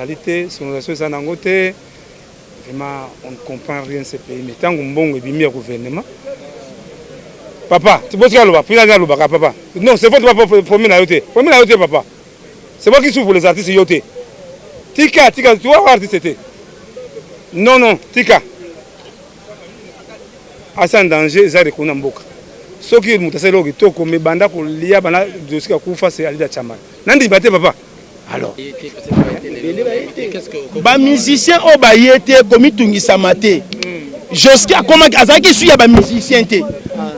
réalité, sonorisation est en côté. Vraiment, on ne comprend rien de ce pays. Mais tant qu'on bon et bien gouvernement. Papa, tu peux dire papa. Non, c'est votre papa pour me naïoter. Pour me naïoter, papa. C'est moi qui souffre pour les artistes yoté. Tika, tu vois où artiste c'était? Non, Tika. Asa en danger, ça reconnaît Mboka. Ce qui est monté, c'est que comme banda pour lier banda de ce qu'on fait, c'est Alida Chaman. Nandi bate papa. Alors. Ba musicien au bayete comme tungisa maté. Jusqu'à comment azaki suya ba musicien té.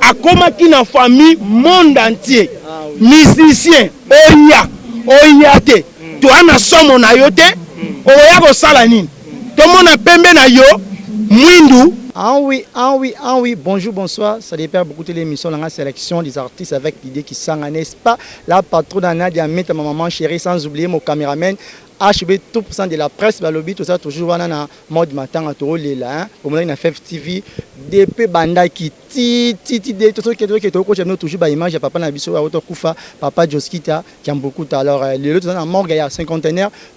A comment qui na famille monde entier. Musicien oyate. Tu ana somo na yote. Oya ko sala nini. To mona pembe na yo mwindu. Ah oui, bonjour, bonsoir. Ça dépend beaucoup de l'émission, la sélection des artistes avec l'idée qui sang, n'est-ce pas? La patronne Nadia Meta, ma maman chérie, sans oublier mon caméraman. HB tout % de la presse, le lobby, tout ça, toujours en mode matin à tout le là. Au moment où on a fait TV, depuis Banda qui tout ce qui est toujours par image, papa Nabiso, Auto Koufa, papa Joskita, qui aime beaucoup. Alors, les autres, on a mort, il y a 50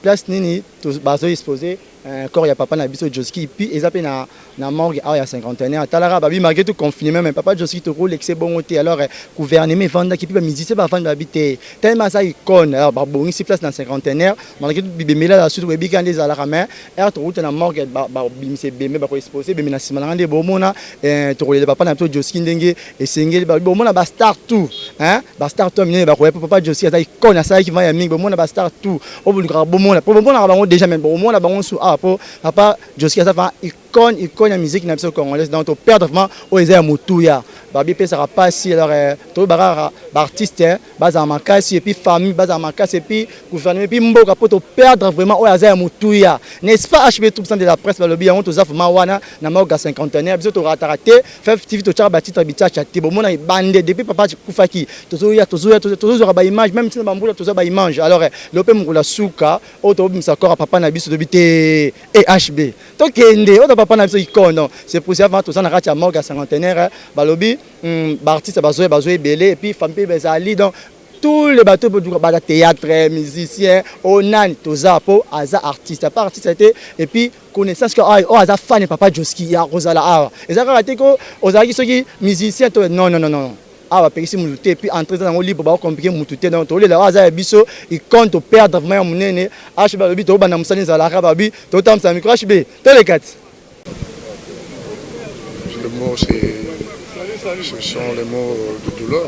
place Nini, tout baso exposé. Encore il y a papa Nabiso Joski, puis ils appellent na morgue il y a 50 talara babi malgré tout confiné même papa Joski to roule excès bon côté alors gouvernement vendre qui peut musicien pas vendre habiter tellement ça icône alors bon ici place dans 50 malgré tout bibemela la suite webi quand les alara mais to route na morgue ba bimse bemé ba ko exposer bemé na simala ngande bomona to roule papa Nabiso Joski ndenge et sengeli ba bomona ba star tout hein ba star tout mine ba ko papa Joski ça icône ça qui va ya mingi bomona ba star tout au bout bomona ba déjà même bomona ba on sous papa Joski ça va icône la musique na biso congolaise donc to perdre vraiment au ezaya mutuya babi pe ça pas si alors to bara artiste baza makasi et puis famille baza makasi et puis gouvernement et puis mboka pour to perdre vraiment au ezaya mutuya n'est-ce pas HB tout % de la presse ba lobi on to za vraiment wana na moga 50 biso to raté fait TV to chaba titre bichacha te bomona bande depuis papa kufaki toujours ba image même si na bambula to za ba image alors lope mukula suka o to bimisa corps papa na biso dobite et HB to kende o papa na biso icône c'est pour ça avant tout ça na ratia morgue cinquantenaire balobi artiste bazoé belé et puis famille bezali donc tous les bateaux pour du théâtre musicien onan toza po aza artiste pas artiste et puis connaissance que aza fan papa Joski ya Rosala ah ezaka raté ko ozaki soki musicien to non ah pekisi mututé et puis entrer dans le libre ba compliquer mututé donc to le aza biso il compte perdre vraiment munene HB balobi to bana musani za la rababi to tam sa micro HB to les quatre. Le mot, ce sont les mots de douleur.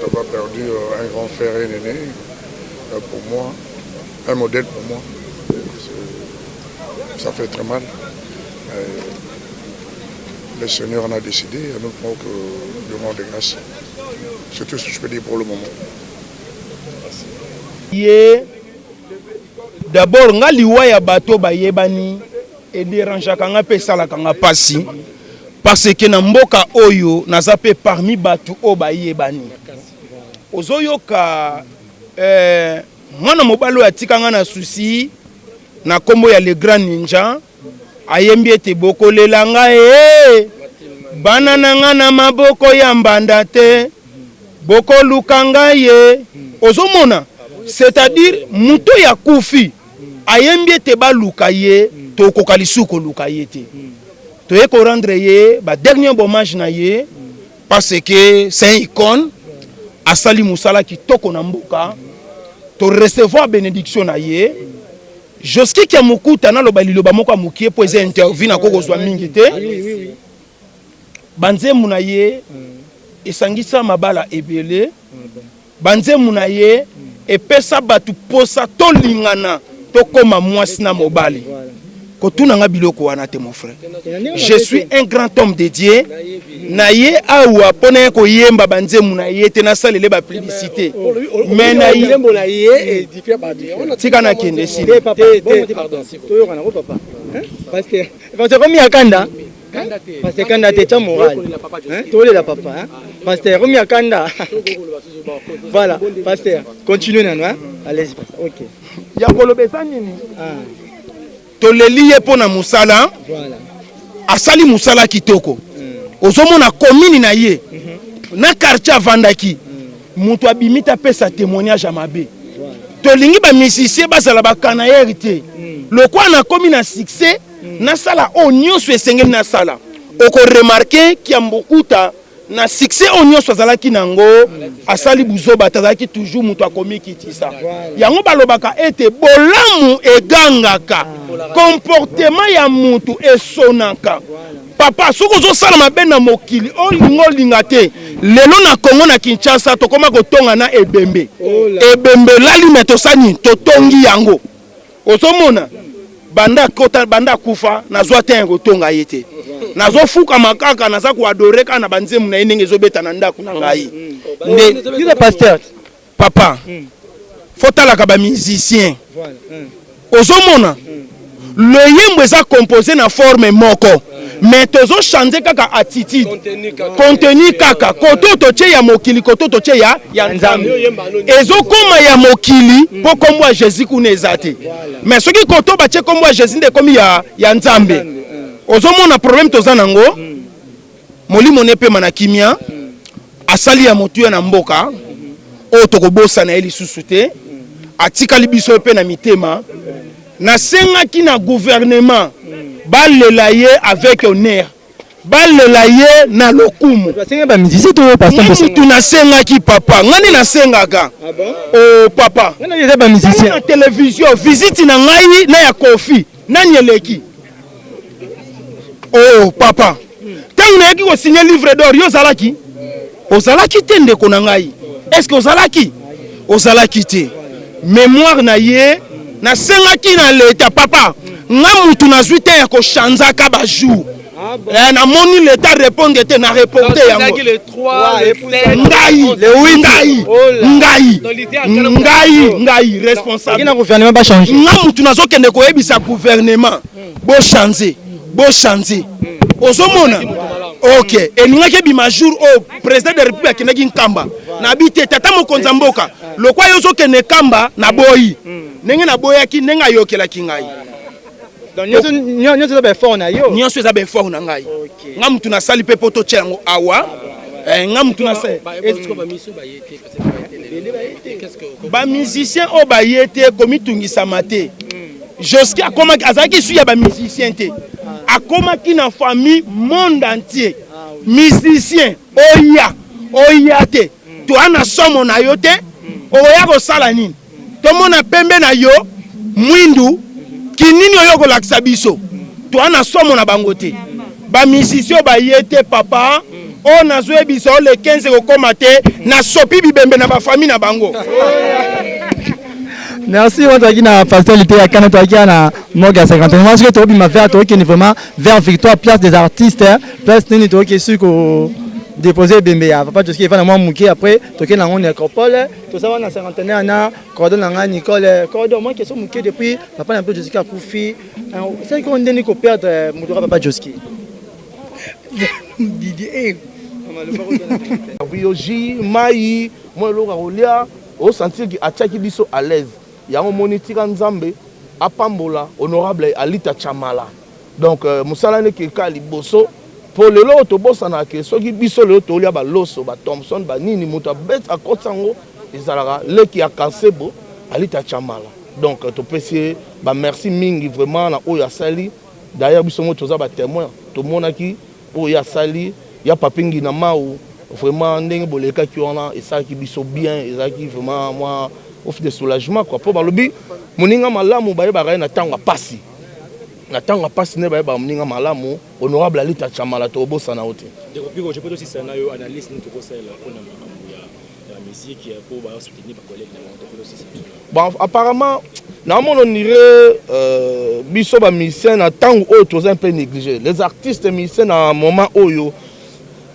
D'avoir perdu un grand frère et un aîné, pour moi, un modèle pour moi. Ça fait très mal. Le Seigneur en a décidé, à nous prendre le moment de grâce. C'est tout ce que je peux dire pour le moment. D'abord, ngaliwa ya bato bayebani et dérange kanga pesala kanga pasi parce que na mboka oyo nazape parmi batu o bayebani ozoyoka mwana mobalo atikanga na souci na kombo ya le grand ninja ayembi ete bokolelanga bana nanga na maboko ya mbanda te bokolukanga ye ozomona c'est-à-dire muto ya kufi ayembi ete baluka ye to kokalisu ko luka ye te to ye ko rendre ye ba dernier hommage na ye parce que c'est un icône asali musala ki toko na mboka to recevoir bénédiction na ye Joski ki amukuta na loba liloba moko amukie po eza interview na koko zwa mingi te banzemu na ye esangisa mabala ebele banzemu na ye epesa batu posa to lingana to koma mwasi na mobali kotuna nga biloko wana te mon frère je suis un grand homme dédié na ye awa pona ko yemba banzemu na ye te na salele ba publicité mais na yembo na ye et diffère par différent tika na kende si pardon to yo kana ko papa parce que remis à kanda parce que kanda te moral to le papa parce que remis à kanda voilà pasteur continue na hein allez-y OK ya kolobesa nini to leliye pona musala voilà asali musala kitoko ozomona commune na ye na quartier avandaki mutu abimita pesa témoignage à mabe tolingi ba musicien bazala bakana yerite lokwa na komi na succès na sala o nyonso esengeli na sala oko remarquer ki ambokuta na succès o nyonso azalaki nango asali buzoba tazalaki toujours mutu akomi kitisa yango balobaka ete bolamu egangaka comportement ya mutu esonaka papa soko zo sala mabe na mokili olinga te lelo na Congo na Kinshasa tokoma kotonga na ebembe ebembe lali metosani totongi yango ozomona banda kufa nazwa te kotonga yete nazo fuka makaka naza ko adorer kana banzemu na ndenge ezobeta na ndako na ngai nde pasteur papa fotala ka ba musicien ozomona le yembo eza composé na forme moko mais tozo changer kaka attitude contenu kaka koto toche ya mokili koto toche ya nzambe ezokoma ya mokili po kombo ya Jésus kuna ezate mais soki koto bache kombo ya Jésus nde komi ya nzambe ozomona problème toza nango molimo ne pe manakimia asali ya motu na mboka o tokobosa na eli susute atikali biso pe na mitema na sengaki na gouvernement balela ye avec honneur balela ye na lokumu mutu nasengaki papa ngani nasengaka o papa na télévision visite na ngai na ya kofi nani eleki oh papa tangu nayaki kosigner livre d'or yo ozalaki te ndeko na ngai est-ce que ozalaki te mémoire na ye na sengaki na leta papa nga mutu nazwi te ya koshanzaka bajour na moni leta répondre te na reporte yango ngai responsable nga mutu nazokende koyebisa gouvernement bo changer ozomona ok elingaki ebima jour o président de république akendaki nkamba na bite tata mokonzi ya mboka lokwa yo ozokende kamba na boyi ndenge na boyaki ndenge ayokelaki ngai nyonso eza befort na yo nyonso eza befort na ngai nga mutu nasali mpe po totya yango awa nga mutu nasali bamusicien oyo baye te komitungisama te Joski azalaki su ya bamusicien te akomaki na famille monde entier musicien oya te toa na somo na yo te oya kosala nini tomona pembe na yo mwindu kinini oyo kolakisa biso toa na somo na bango te bamusicien baye te papa o nazwe biso le 15 kokoma te na sopi bibembe na bafamille na bango. Merci, on t'a dit na facilité à Canada, on t'a na Moga 50. Moi, ce que tu as dit, ma faire, tu as vraiment vers victoire, place des artistes, place de tu as su que déposer Bembeya. Papa, tu sais qu'il va vraiment mouquer après, tu as dans nécropole, tout ça, on a 50 ans, on a cordon dans Nicole, cordon, moi qui sont mouqués depuis, papa, un peu Jessica Koufi. C'est qu'on dit qu'on perd Moudoura, papa Joski. Didier, Bioji, Maï, moi, Laura Olia, au sentir qu'il a tchaki biso à l'aise. Il y a un moniteur Nzambe, Apambola, honorable Alita Chamala. Donc, Moussalane qui est Kaliboso, pour le lot, Tobosa na ke, so qui biso le lot, ba Loso, ba Thompson, ba Nini, Mouta Bet, à Kotsango, Isalara, le qui a cassé, Alita Chamala. Donc, tu peux essayer, bah merci Mingi, vraiment, na Oya Sali. D'ailleurs, biso mo toza ba témoin, tout le monde qui Oya Sali, il y a Papingi Namao, vraiment, ndenge boleka qui on a, et ça qui biso bien, et ça qui vraiment, moi, offre de soulagement quoi pour balobi moninga malamu baye ba na tanga pasi ne baye ba moninga malamu honorable Alita Chamala to bosa na ote depuis que je peux aussi scénario analyse ni to kosa la pona ya musique pour ba soutenir ba collègue na bon apparemment na mon dirait biso ba musicien na tango o to un peu négligé les artistes musiciens na moment oyo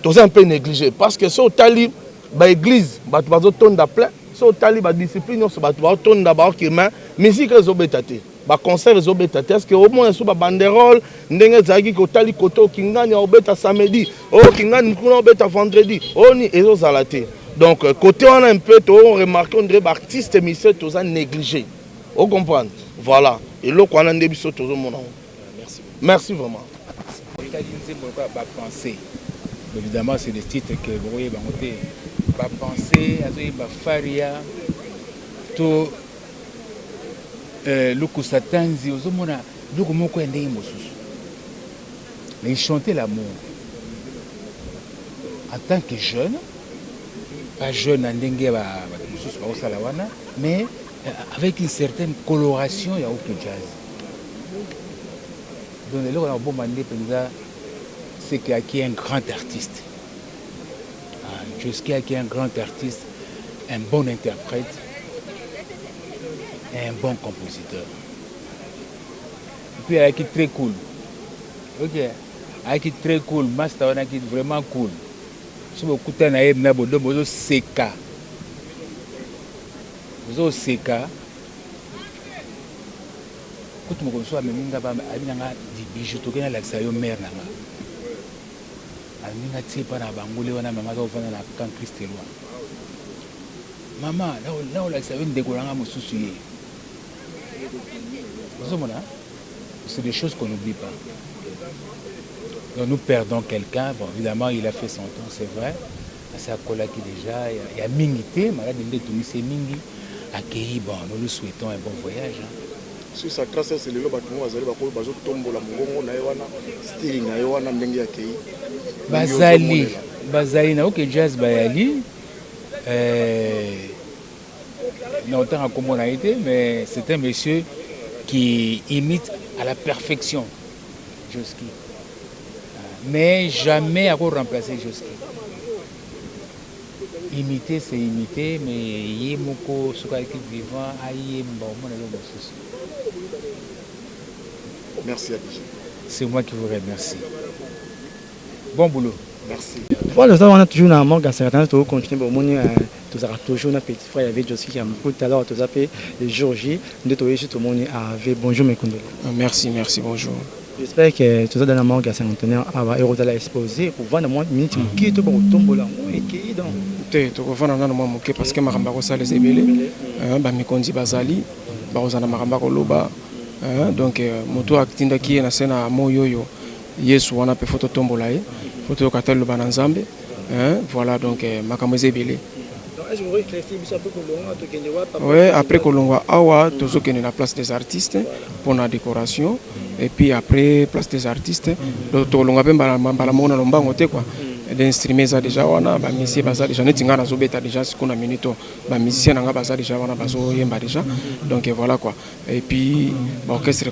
to un peu négligé parce que so tali ba église ba to bazo tonda plein so tali ba discipline so ba tonda ba okima musique ezobeta te ba concert ezobeta te est-ce que au moins so ba banderole ndenge zaki ko tali koto kingani obeta samedi kingani kuna obeta vendredi ni ezozala te donc côté on a un peu to remarqué on dirait ba artiste musicien to za négligé on comprend voilà et lo ko na ndebiso to zo mona merci vraiment Évidemment, c'est des titres que vous voyez, va penser à Faria, tout Luku Satanzi, Ozomona, Luku Moko Ndei Mosusu. Mais il chantait l'amour. En tant que jeune, pas jeune en dengue, mais avec une certaine coloration, il y a aucun jazz. Donc, là, on a beau demander, c'est qu'il y a un grand artiste. Jusqu'à qui est un grand artiste, un bon interprète et un bon compositeur. Et puis, elle est très cool. Ok, elle est très cool. Master, elle est vraiment cool. Si vous écoutez un aïe, vous avez Seka. Vous avez Seka. Quand vous avez des bijoux, vous avez des mère. Aminga tsepa na bangule wana mama za ofana na kan Kristelwa. Mama, là on l'a savé ndékolanga mususu ye. C'est des choses qu'on n'oublie pas. Donc nous perdons quelqu'un, bon évidemment il a fait son temps, c'est vrai. C'est à Kolaki déjà, il y a Mingité, malade de Toumisé Mingi, accueilli, bon nous lui souhaitons un bon voyage. Sur sa trace, c'est le lot de Azali Bako, Bazo Tombo, la Mongo, Naïwana, Stilling, Naïwana, Ndengi Akei. Bazali, na ok jazz Bayali. Longtemps à comment on a été, mais c'est un monsieur qui imite à la perfection Joski. Mais jamais à remplacer Joski. Imiter, c'est imiter, mais Yemoko, ce qui est vivant, Ayemba, mon merci Adji. C'est moi qui vous remercie. Bon boulot. Merci. Voilà, on a toujours un manque à certains tours, continuer au monde, tout ça toujours un petit frère avec Joski qui a beaucoup tout à l'heure, tout ça fait le jour J, de tout le monde avec bonjour mes condoléances. Merci, bonjour. J'espère que tout ça dans la manque à certains va Eurozala exposé pour voir moins minutes qui te pour tomber là et qui donc. Tu vas voir dans moi parce que maramba ko sale zebele, ba mikondi bazali, ba ozana maramba ko loba. Donc moto actinda qui na sena moyoyo Yesu wana pe photo tombola e photo katel loba na Nzambe. Voilà donc makambo zebele. Oui, après Kolongwa Awa, toujours qu'il y a la place des artistes pour la décoration. Et puis après, place des artistes, Tolonga Balamona Lombango, quoi. D'instrumer ça déjà, on a musicien déjà, Netinga Zobeta déjà, ce qu'on a minute, musicien n'a pas déjà, on a baso yemba déjà. Donc voilà quoi. Et puis, l'orchestre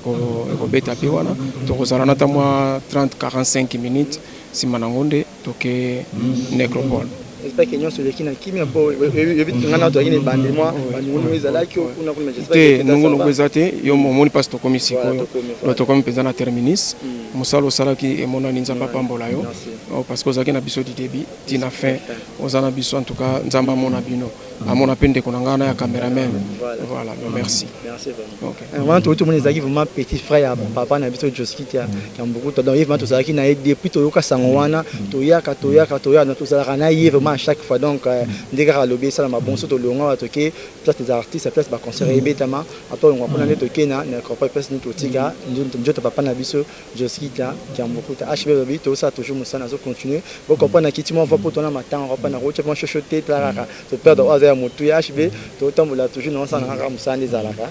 Robeta Piwana, Torozarana, moi 30-45 minutes, si Manangonde, toqué Nécropole. J'espère que nous sommes qui mais pour éviter que nous ayons bandé moi nous ezala qui on a comme j'espère que nous ezate yo moni passe to komisi ko to komi pezana terminus musalo sala ki emona ninzamba pambola yo parce que ozaki na biso di débit tina fin ozana biso en tout cas nzamba mona bino amona pende ko ngana ya cameraman voilà merci vraiment OK tout le monde ezaki vraiment petit frère ya papa na biso Joski qui a beaucoup donc vraiment tout ça qui na depuis to yoka sangwana to yaka na tout ça na vraiment à chaque fois donc dès que lobby ça ma bon surtout le on va toquer place des artistes place ba concert ebetama après on va prendre toquer na pas place ni totika ndio papa na biso Joski qui a beaucoup HB lobby tout ça toujours ça na zo continuer bon comprendre kiti moi va pour ton matin on va pas na route moi chochoter là to perdre au hasard motu HB to tambola toujours non ça na ramusa des alaka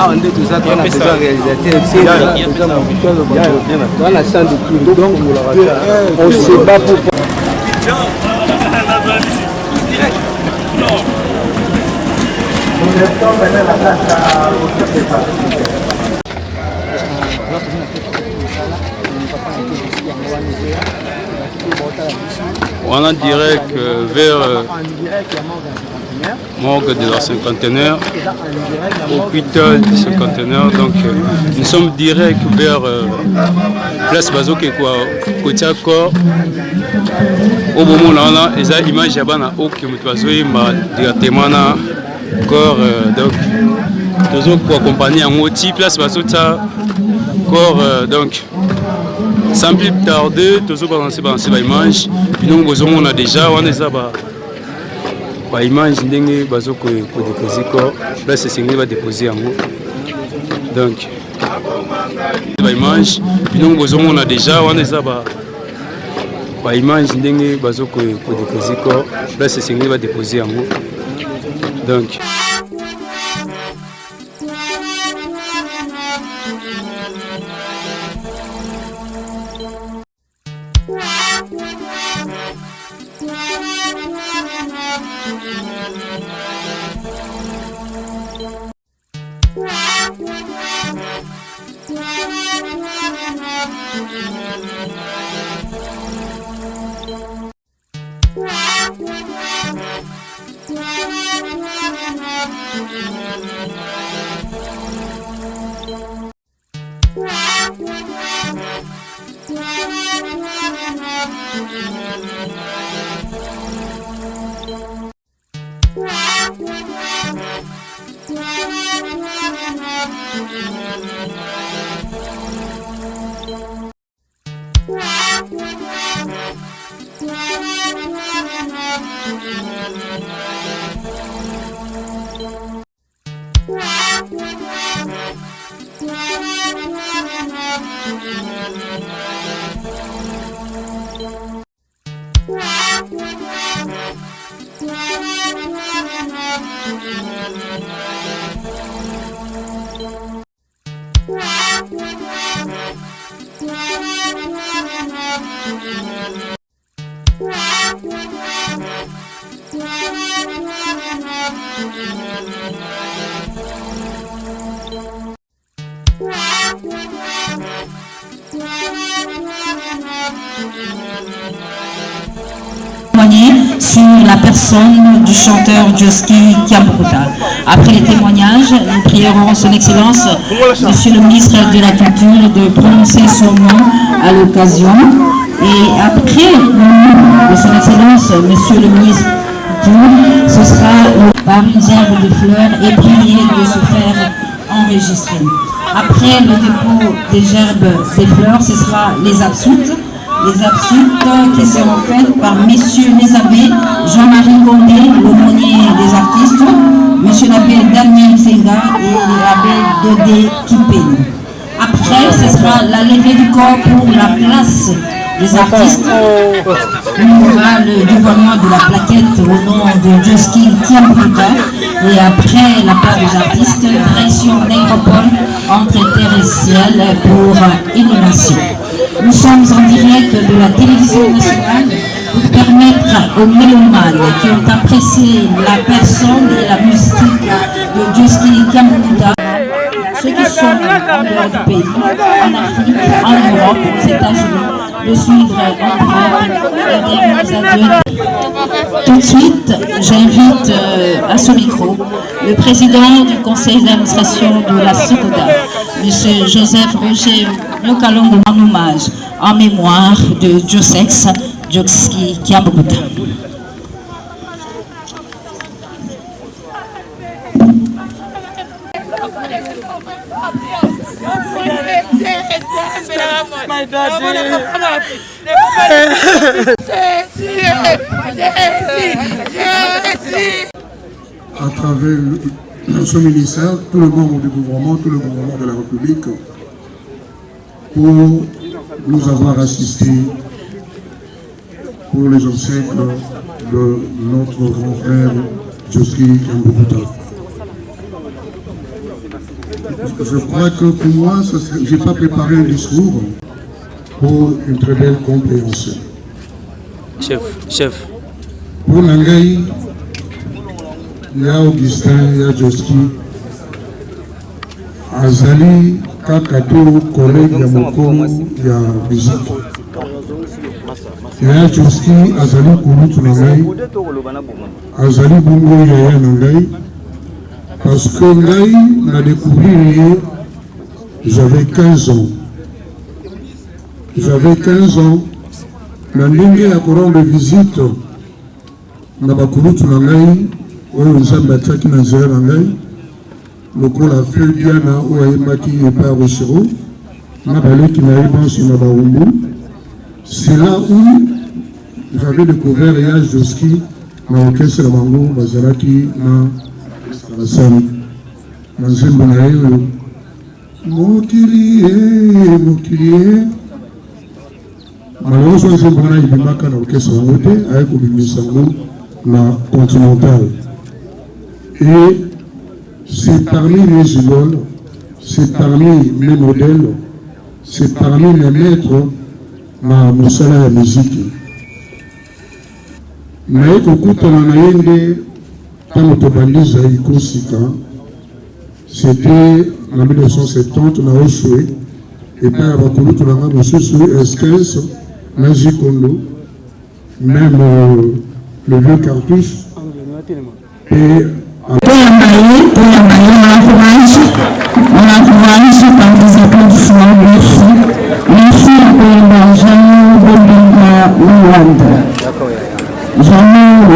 Ah, on dit tout ça, on a besoin de réalisateur. On se bat pour... On a direct vers morgue de la cinquantenaire, hôpital de cinquantenaire. Donc nous sommes direct vers place Bazoke quoi, côté corps. Au moment là, on a image à bana au qui me bazoé directement na corps. Donc toujours pour accompagner un outil place Bazoke corps donc. Sans plus tarder, toujours balancer l'image. Puis nous on a déjà on est ba image ndenge bazoko ko déposer corps là c'est singé va déposer en haut donc ba image puis nous on a déjà on est ba image ndenge bazoko ko déposer corps là c'est singé va déposer en haut donc sur la personne du chanteur Joski Kiambukuta. Après les témoignages, nous prierons son Excellence, Monsieur le ministre de la Culture, de prononcer son nom à l'occasion. Et après le nom de son Excellence, Monsieur le ministre, ce sera par une gerbe de fleurs et prier de se faire enregistrer. Après le dépôt des gerbes des fleurs, ce sera les absoutes. Les absoutes qui seront faites par messieurs les abbés Jean-Marie Condé, l'aumônier des artistes, monsieur l'abbé Daniel Senga et l'abbé Dodé Kipeni. Après, ce sera la levée du corps pour la place des artistes. On aura le dévoilement de la plaquette au nom de Joski Kiambukuta. Et après la part des artistes, direction nécropole entre terre et ciel pour inhumation. Nous sommes en direct de la télévision nationale pour permettre aux mélomanes qui ont apprécié la personne et la musique de Joski Kiambukuta, ceux qui sont en dehors du pays, en Afrique, en Europe, aux États-Unis, de suivre en direct les derniers adieux. Tout de suite, j'invite à ce micro le président du conseil d'administration de la SOCODA, M. Joseph Roger Nyokalongo, en hommage en mémoire de Josex Joski Kiambukuta. À travers ce ministère, tout le membre du gouvernement, tout le gouvernement de la République, pour nous avoir assistés pour les obsèques de notre grand frère Joski Kiambukuta. Je crois que pour moi, je n'ai pas préparé un discours pour une très belle compréhension. Chef. Pour Nangai, il y a Augustin, il y a Joski. Azali, Kakato, collègue, il y a Mokomo, il y a musique. Il y a Joski, Azali, Kouroutou, Nangai. Azali, Bungo, Yaya, Nangai. Parce que Ngai m'a découvert, j'avais 15 ans. J'avais 15 ans. La ligne à courant de visite, na Kouroutou, Nangai, où nous avons battu qui n'a pas Nangai. Le coup la feu Diana ou Aïmaki et par Rochero, n'a pas qui n'a pas sur Nabarumbu. C'est là où j'avais découvert l'âge de ski dans l'orchestre de Mango, Bazalaki, na Sam, dans Zembonaï. Mokilié. Malheureusement, Zembonaï, il m'a qu'à l'orchestre de Mango, avec Obimi Sango, la continentale. Et c'est parmi les idoles, c'est parmi mes modèles, c'est parmi mes maîtres, ma moussala la musique. Mais écoute, on a eu quand Tobandisa Ikosika, c'était en 1970, on a reçu, et puis à Bakulu, on a reçu sur S15, Nazi Kondo, même le vieux cartouche. Et on encourage par des applaudissements. Merci à Jean Bobinga Luanda. Jean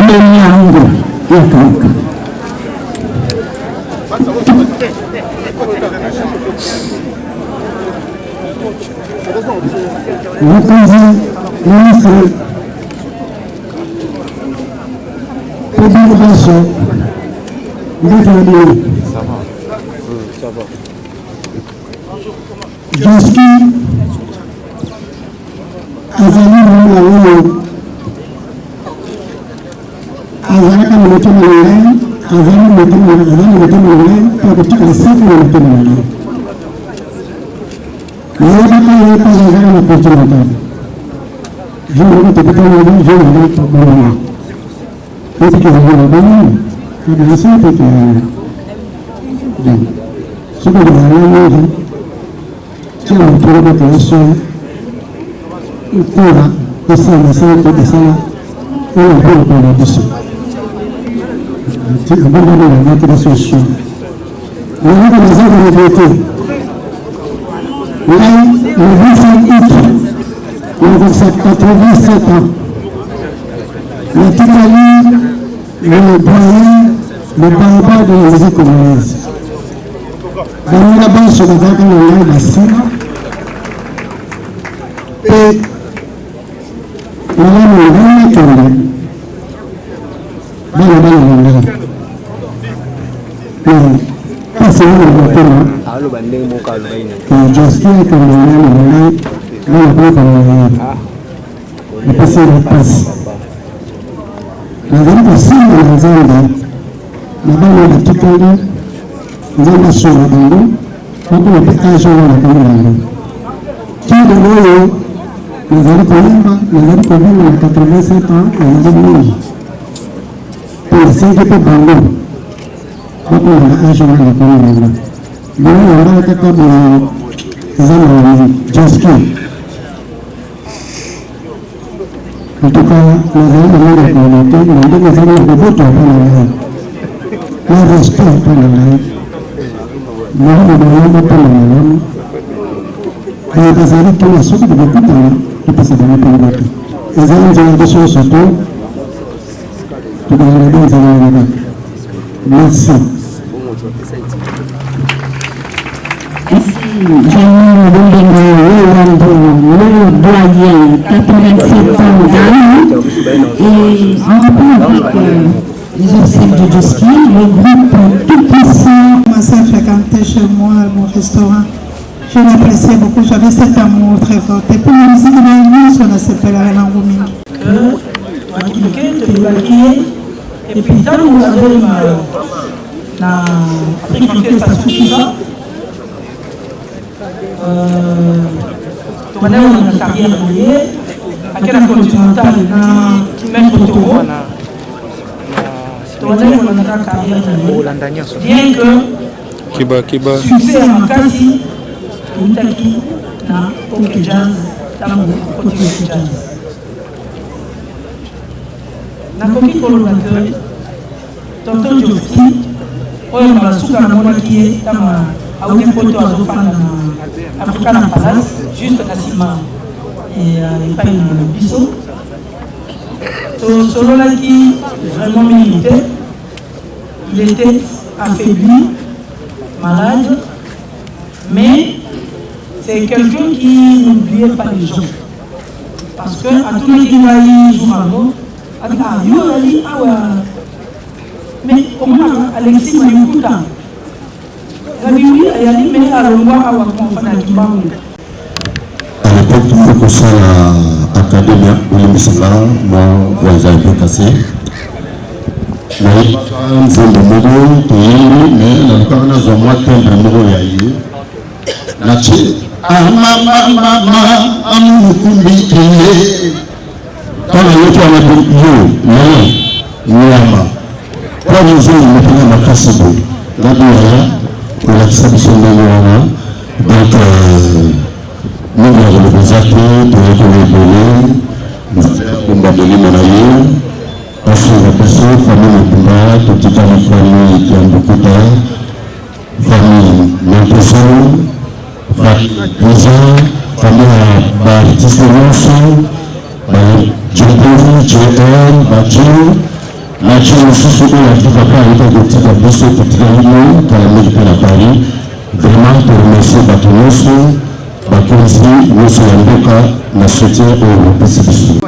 Lenyango Yakanka. Ministre Bobinga Basso. Ça va. Joski Azali Mouaou Azali Mouaou le doyen, le barba de la musique congolaise. Dans la base, je vais dire que le la Syrie et la langue dans la langue. Pas seulement le que Joski est comme le passé le passe. Nazali kosimba na nzambe na bana batikali nzambe sola bango mpona mpe age wana na bango yango kilo oyo nazali koyemba nazali kobinga na 87 ans nazali mingi mpo nasengi mpe bango mpona na age wana na bango yango bango yambala kaka boye eza na Joski. En tout cas, nous allons demander à la communauté, nous allons demander à le respect pour le live. Nous allons demander pour le live. Et nous allons tout le souci de beaucoup de temps, tout peut se donner pour le live. Nous allons dire des choses surtout. Tout le monde nous allons le live. Merci. Jean Bobinga Luanda, le doyen, 87 ans d'âge, et en rapport avec les obsèques de Joski, le groupe tout puissant. Commencé à fréquenter chez moi mon restaurant. Je l'appréciais beaucoup, j'avais cet amour très fort. Et pour la musique, on a s'appelé la langue mingi. Et puis, tant que vous avez pris l'orchestre à suffisant, on a une carrière reliée à quelle continentale qui mène au tour. On bien que Kiba. succès à Makasi, Outaki, na Ok Jazz, Tango, côté Jazz. Nakoki Polo Lagueule, Tonton Jofti, oyo Malasuka na Monaki, Tama, Aouke Poto Azofan na African Palace, juste Kassima et pas une biseau. Solola qui vraiment milité, il était affaibli, malade, mais c'est quelqu'un qui n'oubliait pas les gens. Parce que à tous les Guinéens, mais comment Alexis Mayukuta, à l'époque, il faut que ça l'académie, où moi, voisin peu cassé. Mais il faut le mot, mais dans le cas où on a un mot, Nachi, mama, amukumbi, quand on est en Nyama, quand nous sommes maintenant à Kassabo, pour la satisfaction de l'Ouana, donc nous avons les acteurs, pour les données, nous avons abandonné mon aïe, parce que la personne, famille Mbumba, toute la famille qui a beaucoup de famille Montesso, famille Pisa, famille Baptiste Lonson, Djibouti, JL, Badjou, la Djibouti aussi, ce qu'on a dit, papa, avec un petit abus, petit animal, qui a mis à Paris, vraiment pour remercier Batonoso, Batonzi, Monsieur Yandoka, la soutien au PCBC.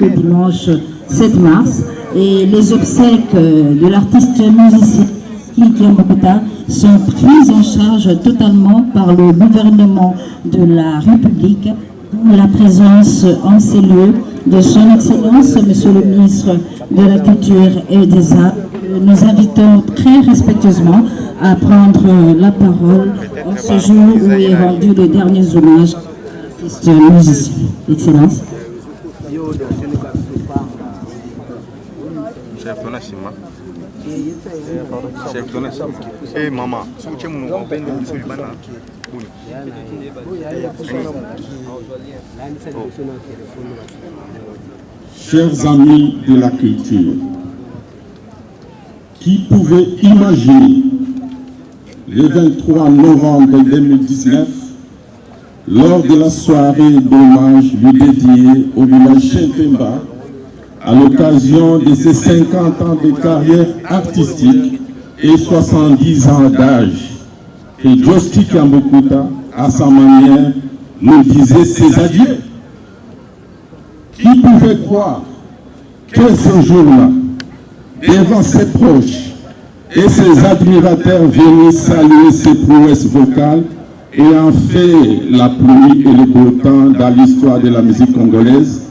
Le dimanche 7 mars, et les obsèques de l'artiste musicien Kiki Mokota sont prises en charge totalement par le gouvernement de la République, pour la présence en ces lieux de son Excellence, Monsieur le ministre de la Culture et des Arts. Nous invitons très respectueusement à prendre la parole en ce jour où est rendu le dernier hommage à l'artiste musicien. Excellence. Chef Donachima. Chef Donachima. Eh maman, si vous avez un peu de Chers amis de la culture, qui pouvait imaginer le 23 novembre 2019, lors de la soirée d'hommage lui dédiée au village Chempemba, à l'occasion de ses 50 ans de carrière artistique et 70 ans d'âge, que Joski Kiambokuta, à sa manière, nous disait ses adieux. Qui pouvait croire que ce jour-là, devant ses proches et ses admirateurs venaient saluer ses prouesses vocales ayant fait la pluie et le beau temps dans l'histoire de la musique congolaise,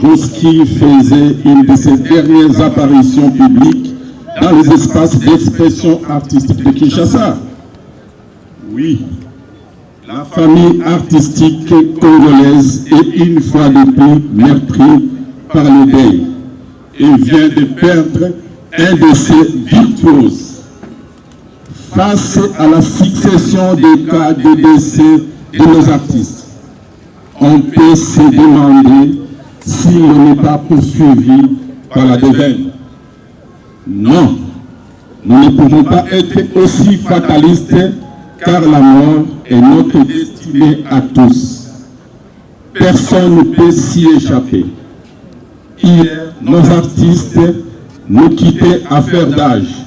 Joski faisait une de ses dernières apparitions publiques dans les espaces d'expression artistique de Kinshasa. Oui, la famille artistique congolaise est une fois de plus meurtrie par le deuil et vient de perdre un de ses virtuoses. Face à la succession des cas de décès de nos artistes, on peut se demander si on n'est pas poursuivi par la déveine. Non, nous ne pouvons pas être aussi fatalistes car la mort est notre destinée à tous. Personne ne peut s'y échapper. Hier, nos artistes nous quittaient à faire d'âge.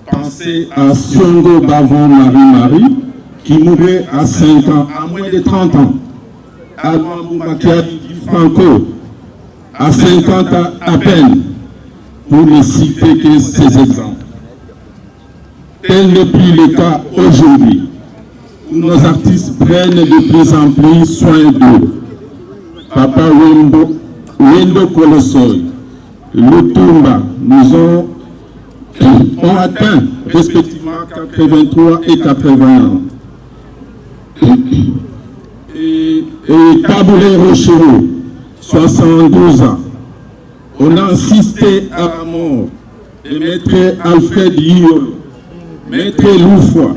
Pensez à Siongo Bavon Marie-Marie, qui mourait à 5 ans, à moins de 30 ans. À Makiadi Franco, à 50 ans à peine, pour ne citer que ces exemples. Tel n'est plus le cas aujourd'hui, où nos artistes prennent de plus en plus soin d'eux. Papa Wendo Kolosoy, Lutumba nous ont atteint respectivement 83 et 80 ans. Et Taboulé Rochero, 72 ans. on a assisté à la mort de Maître Alfred Yolo, Maître Loufoua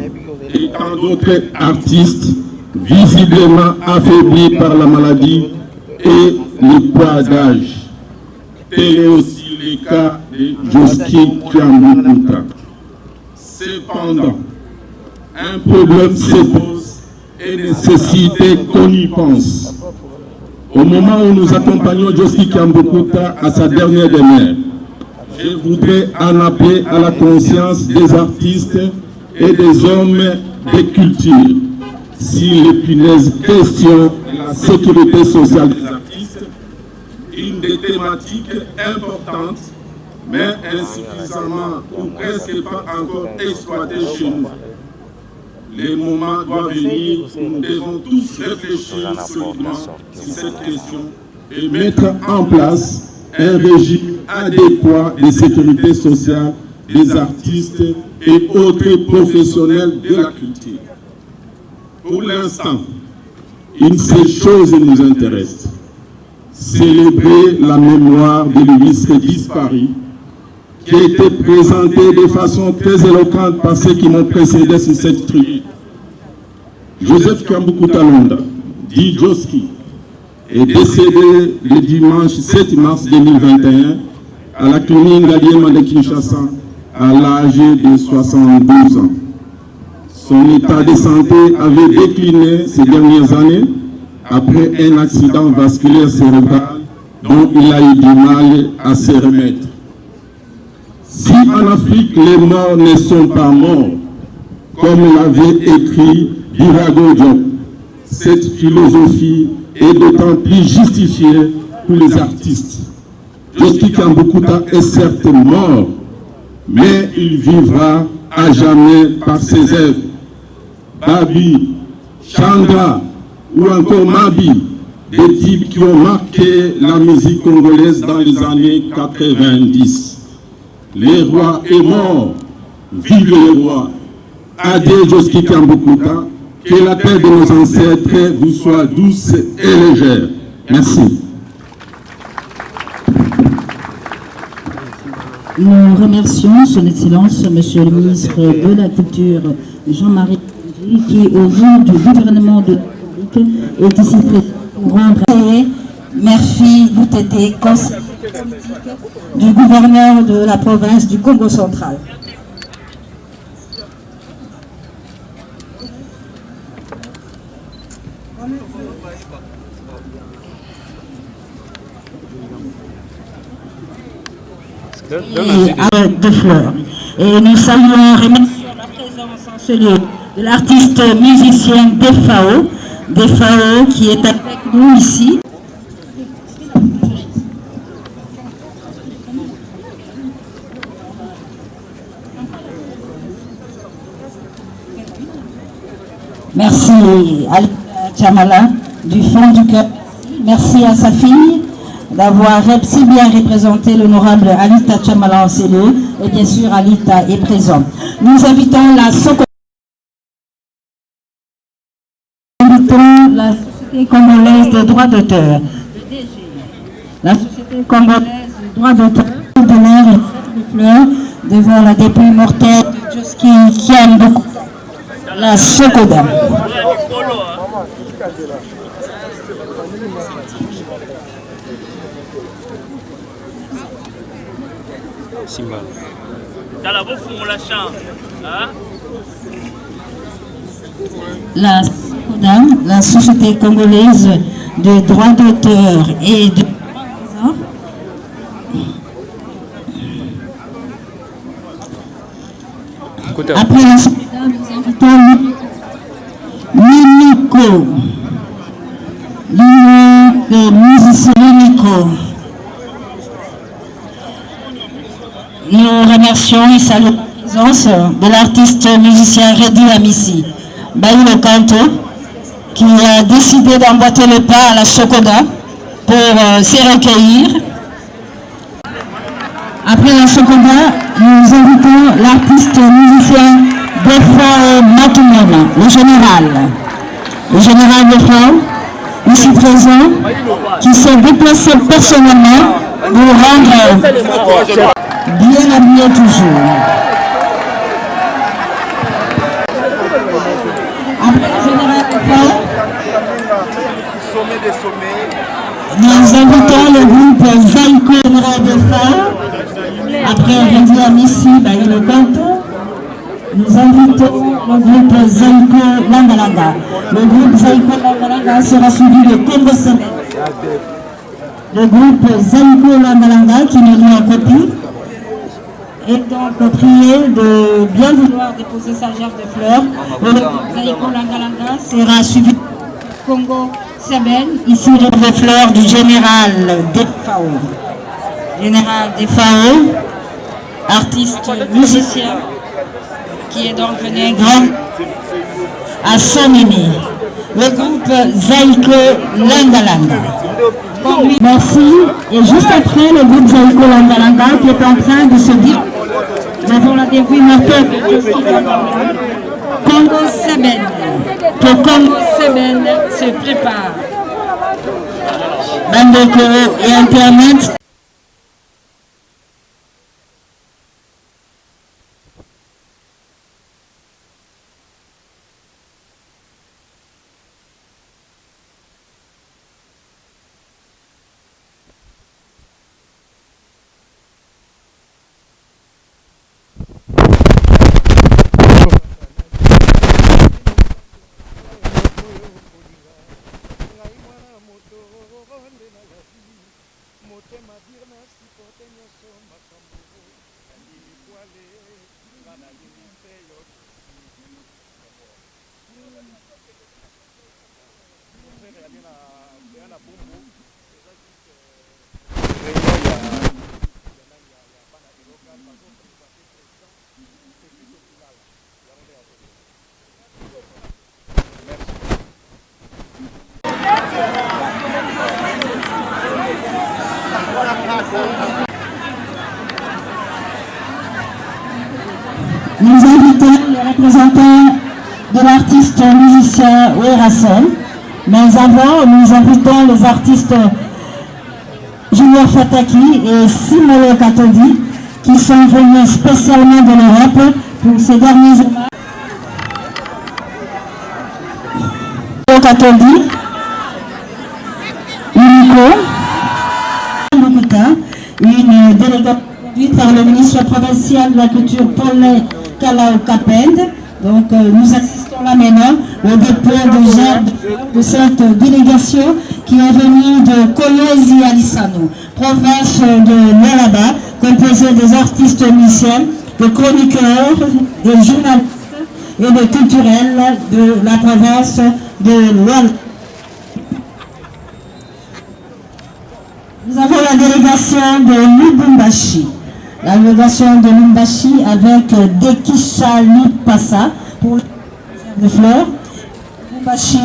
et tant d'autres artistes visiblement affaiblis par la maladie et le poids d'âge. Tel est aussi le cas de Joski Kiambukuta. Cependant, un problème se pose et nécessite qu'on y pense. Au moment où nous accompagnons Joski Kiambukuta à sa dernière demeure, je voudrais en appeler à la conscience des artistes et des hommes de culture si l'épineuse question de la sécurité sociale des artistes, une des thématiques importantes, mais insuffisamment ou presque pas encore exploitée chez nous. Le moment doit venir où nous devons tous réfléchir solidement sur cette question et mettre en place un régime adéquat de sécurité sociale des artistes et autres professionnels de la culture. Pour l'instant, une seule chose nous intéresse, célébrer la mémoire de l'illustre disparu, qui a été présenté de façon très éloquente par ceux qui m'ont précédé sur cette tribune. Joseph Kiambukuta Londa, dit Joski, est décédé le dimanche 7 mars 2021 à la clinique Ngaliema de Kinshasa à l'âge de 72 ans. Son état de santé avait décliné ces dernières années après un accident vasculaire cérébral dont il a eu du mal à se remettre. Si en Afrique les morts ne sont pas morts, comme l'avait écrit Birago Diop, cette philosophie est d'autant plus justifiée pour les artistes. Joski Kiambukuta est certes mort, mais il vivra à jamais par ses œuvres. Babi, Chandra ou encore Mabi, des types qui ont marqué la musique congolaise dans les années 90. Les rois est mort, vive les rois. Adé Joski Kiambukuta, que la terre de nos ancêtres vous soit douce et légère. Merci. Nous remercions son Excellence, Monsieur le ministre de la Culture, Jean-Marie, qui, au nom du gouvernement de la République, est ici présent pour rendre Murphy Boutete, conseiller du gouverneur de la province du Congo central. De fleurs. Et nous saluons et remercions la présence en ce lieu de l'artiste musicien Defao qui est avec nous ici. Merci à Tchamala du fond du cœur. Merci à sa fille d'avoir si bien représenté l'honorable Alita Tchamala en ces lieux. Et bien sûr, Alita est présente. Nous invitons la Société congolaise des droits d'auteur. La Société congolaise des droits d'auteur de l'air et de fleurs devant la dépouille mortelle de Joski Kiambukuta, la Sokoda. Simba. La SOCODA, la Société congolaise de droits d'auteur et de... Après la SOCODA, nous invitons Mimiko, l'union de musiciens Mimiko. Nous remercions et saluons la présence de l'artiste musicien Redi Amissi, Baïlo Kanto, qui a décidé d'emboîter le pas à la Sokoda pour s'y recueillir. Après la Sokoda, nous invitons l'artiste musicien Defao Matumena, le général Defao, ici présent, qui s'est déplacé personnellement nous rendre bien habillés toujours. Après le général Alpha, nous invitons le groupe Zaïko Defa. Après Rendi Amissi, le canton. Nous invitons le groupe Zaïko Langalanga. Le groupe Zaïko Langalanga sera suivi de Congo Semaine. Le groupe Zaïko Langalanga qui nous doit en copie est donc prié de bien vouloir déposer sa gerbe de fleurs. Le groupe Zaïko Langalanga sera suivi de Congo Semaine, ici les fleurs du général Defao. Général Defao, artiste musicien, qui est donc venu grand à Sonini. Le groupe Zaïko Langalanga. Merci. Et juste après, le groupe Zaïko Langalanga qui est en train de se dire devant la début mortelle de Congo Semaine. Que Congo Semaine se prépare. Bandeko et Internet. Nous invitons les représentants de l'artiste musicien Werason, mais avant nous invitons les artistes Junior Fataki et Simolo Katodi qui sont venus spécialement de l'Europe pour ces derniers hommages. Katodi, une délégation conduite par le ministre provincial de la Culture Paul Kalao Kapend. Donc nous assistons là maintenant au dépôt de cette délégation qui est venue de Kolwezi Alisano, province de Nalaba, composée des artistes musiciens, de chroniqueurs, de journalistes et de culturels de la province de Luanda. Nous avons la délégation de Lubumbashi. La délégation de Lubumbashi avec Dekisha Lipasa pour les fleurs. Lubumbashi